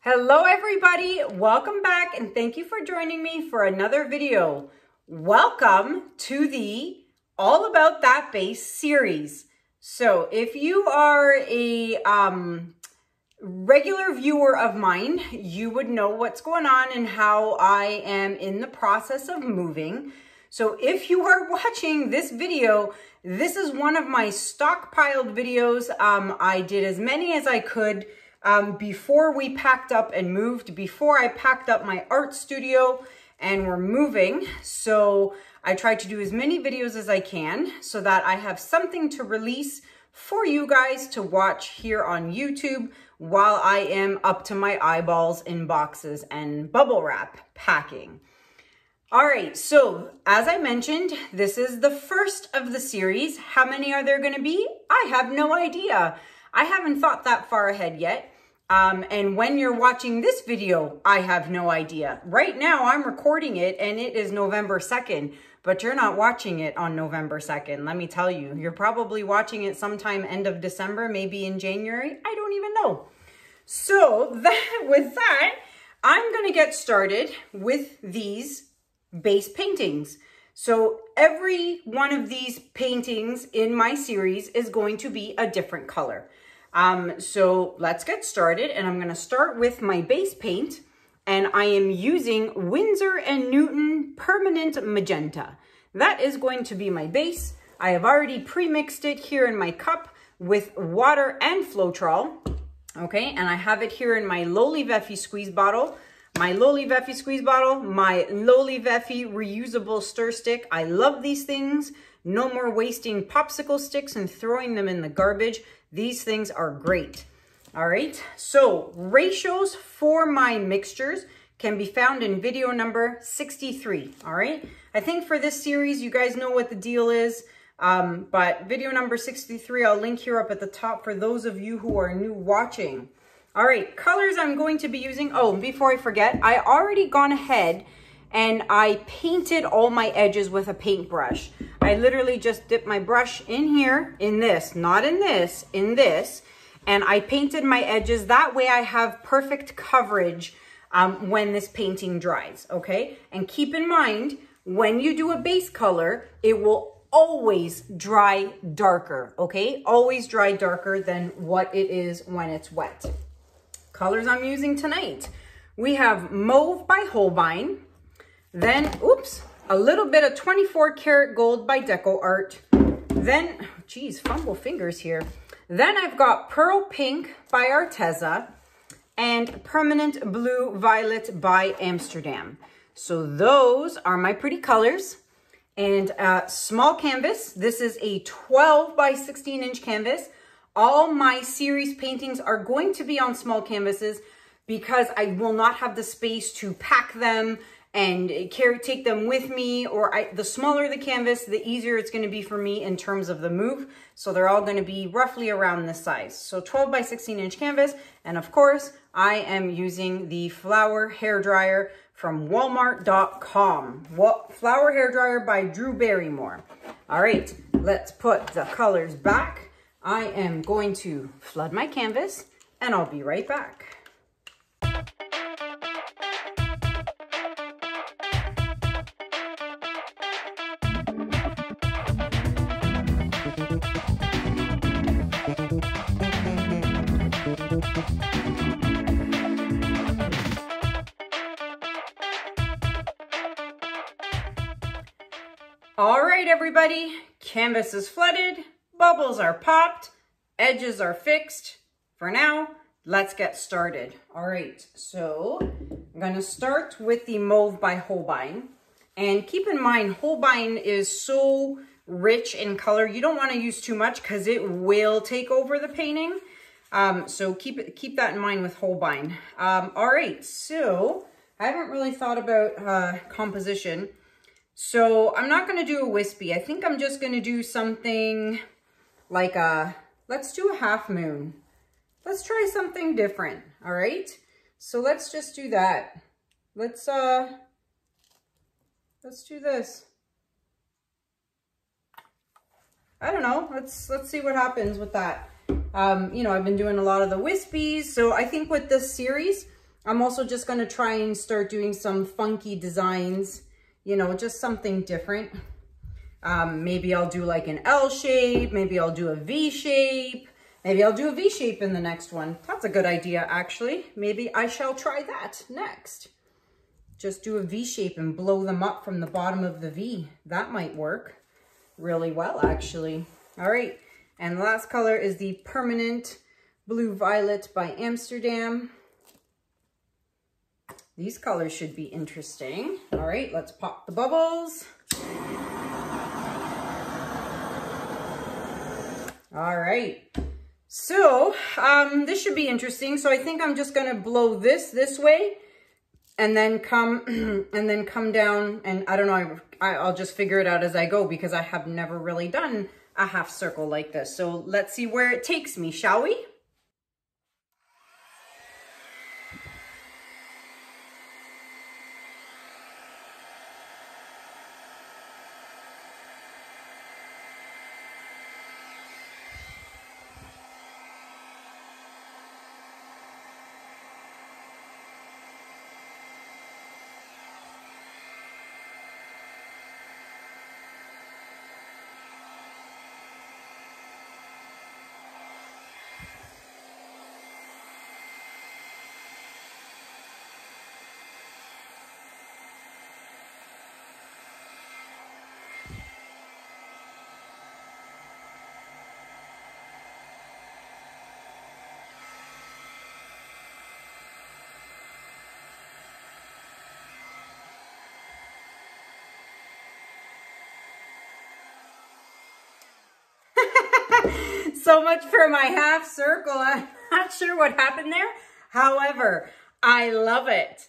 Hello everybody, welcome back and thank you for joining me for another video. Welcome to the All About That Base series. So if you are a regular viewer of mine, you would know what's going on and how I am in the process of moving. So if you are watching this video, this is one of my stockpiled videos. I did as many as I could before we packed up and moved, before I packed up my art studio and we're moving. So I tried to do as many videos as I can so that I have something to release for you guys to watch here on YouTube while I am up to my eyeballs in boxes and bubble wrap packing. All right, so as I mentioned, this is the first of the series. How many are there gonna be? I have no idea. I haven't thought that far ahead yet. And when you're watching this video, I have no idea. Right now, I'm recording it and it is November 2nd, but you're not watching it on November 2nd. Let me tell you, you're probably watching it sometime end of December, maybe in January. I don't even know. So with that, I'm gonna get started with these base paintings. So every one of these paintings in my series is going to be a different color. So let's get started, and I'm going to start with my base paint, and I am using Winsor & Newton Permanent Magenta. That is going to be my base. I have already pre-mixed it here in my cup with water and Floetrol. Okay, and I have it here in my Lowly Veffy squeeze bottle. My Lowly Veffy squeeze bottle, my Lowly Veffy reusable stir stick. I love these things. No more wasting popsicle sticks and throwing them in the garbage. These things are great. All right, so ratios for my mixtures can be found in video number 63. All right, I think for this series, you guys know what the deal is. But video number 63, I'll link here up at the top for those of you who are new watching. All right, colors I'm going to be using. Oh, before I forget, I already gone ahead and I painted all my edges with a paintbrush. I literally just dipped my brush in here, in this, not in this, in this, and I painted my edges. That way I have perfect coverage when this painting dries, okay? And keep in mind, when you do a base color, it will always dry darker, okay? Always dry darker than what it is when it's wet. Colors I'm using tonight. We have Mauve by Holbein. Then, oops, a little bit of 24 karat gold by DecoArt. Then, geez, fumble fingers here. Then I've got Pearl Pink by Arteza and Permanent Blue Violet by Amsterdam. So those are my pretty colors. And small canvas. This is a 12 by 16 inch canvas. All my series paintings are going to be on small canvases because I will not have the space to pack them and take them with me, or the smaller the canvas, the easier it's going to be for me in terms of the move. So they're all going to be roughly around this size. So 12 by 16 inch canvas. And of course, I am using the Flower Hairdryer from Walmart.com. Flower Hairdryer by Drew Barrymore. All right, let's put the colors back. I am going to flood my canvas and I'll be right back. All right, everybody, canvas is flooded, bubbles are popped, edges are fixed. For now, let's get started. All right, so I'm gonna start with the Mauve by Holbein. And keep in mind, Holbein is so rich in color. You don't wanna use too much because it will take over the painting. So keep that in mind with Holbein. All right, so I haven't really thought about composition. So I'm not going to do a wispy. I think I'm just going to do something like let's do a half moon. Let's try something different. All right. So let's just do that. Let's do this. I don't know. Let's see what happens with that. You know, I've been doing a lot of the wispies. So I think with this series, I'm also just going to try and start doing some funky designs, you know, just something different. Maybe I'll do like an L shape. Maybe I'll do a V shape. Maybe I'll do a V shape in the next one. That's a good idea, actually. Maybe I shall try that next. Just do a V shape and blow them up from the bottom of the V. That might work really well, actually. All right. And the last color is the Permanent Blue Violet by Amsterdam. These colors should be interesting. All right, let's pop the bubbles. All right, so this should be interesting. So I think I'm just gonna blow this way and then come down, and I don't know, I'll just figure it out as I go because I have never really done a half circle like this. So let's see where it takes me, shall we? So much for my half circle. I'm not sure what happened there. However, I love it.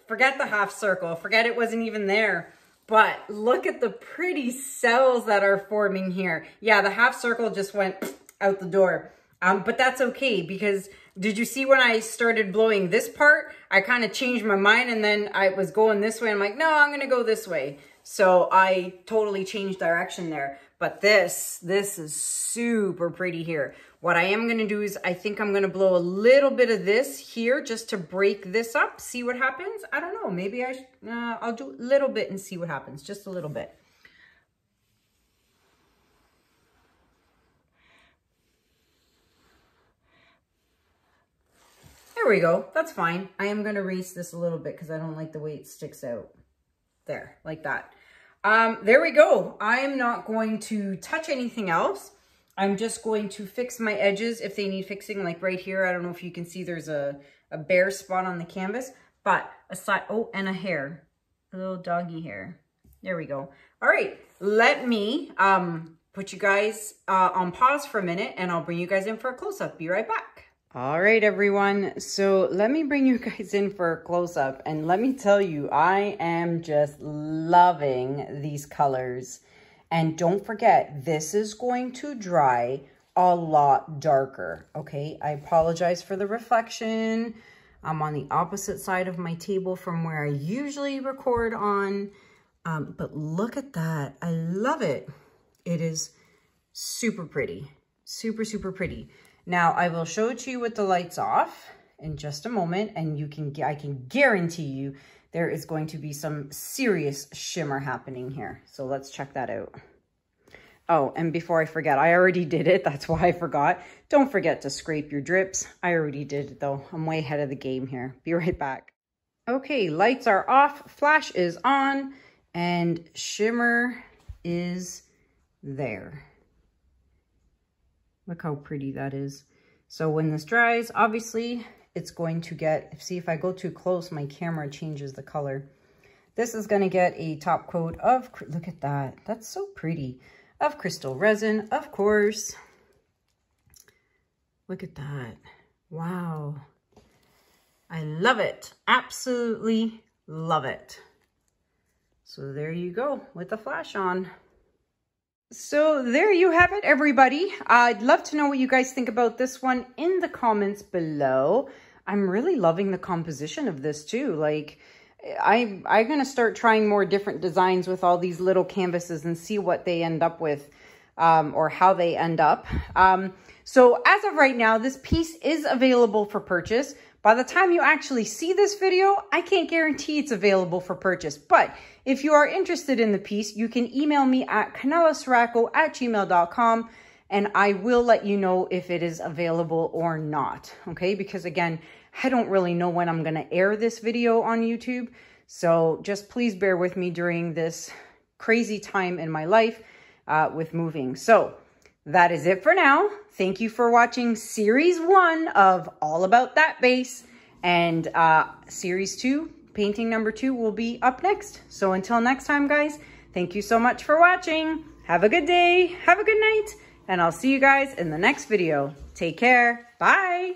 Forget the half circle. Forget it wasn't even there. But look at the pretty cells that are forming here. Yeah, the half circle just went out the door. But that's okay, because did you see when I started blowing this part, I kind of changed my mind, and then I was going this way. I'm like, no, I'm going to go this way. So I totally changed direction there. But this is super pretty here. What I am going to do is I think I'm going to blow a little bit of this here just to break this up. See what happens. I don't know. Maybe I'll do a little bit and see what happens. Just a little bit. There we go. That's fine. I am going to erase this a little bit because I don't like the way it sticks out. There, like that. There we go. I'm not going to touch anything else. I'm just going to fix my edges if they need fixing, like right here. I don't know if you can see there's a bare spot on the canvas, but aside, oh, and a hair, a little doggy hair. There we go. All right, let me put you guys on pause for a minute, and I'll bring you guys in for a close-up. Be right back. All right, everyone. So let me bring you guys in for a close-up, and let me tell you, I am just loving these colors. And don't forget, this is going to dry a lot darker, okay? I apologize for the reflection. I'm on the opposite side of my table from where I usually record on, but look at that. I love it. It is super pretty, super, super pretty. Now, I will show it to you with the lights off in just a moment, and I can guarantee you there is going to be some serious shimmer happening here. So let's check that out. Oh, and before I forget, I already did it. That's why I forgot. Don't forget to scrape your drips. I already did it though. I'm way ahead of the game here. Be right back. Okay, lights are off, flash is on, and shimmer is there. Look how pretty that is. So when this dries, obviously it's going to get, see if I go too close, my camera changes the color. This is going to get a top coat of, look at that. That's so pretty. Of crystal resin, of course. Look at that. Wow. I love it. Absolutely love it. So there you go with the flash on. So there you have it, everybody. I'd love to know what you guys think about this one in the comments below. I'm really loving the composition of this too. Like, I'm going to start trying more different designs with all these little canvases and see what they end up with, or how they end up. So as of right now, this piece is available for purchase, By the time you actually see this video, I can't guarantee it's available for purchase. But if you are interested in the piece, you can email me at kanellaciraco@gmail.com and I will let you know if it is available or not. Okay, because again, I don't really know when I'm going to air this video on YouTube. So just please bear with me during this crazy time in my life with moving. So that is it for now. Thank you for watching series 1 of All About That Base. And series 2, painting number 2 will be up next. So until next time, guys, thank you so much for watching. Have a good day. Have a good night. And I'll see you guys in the next video. Take care. Bye.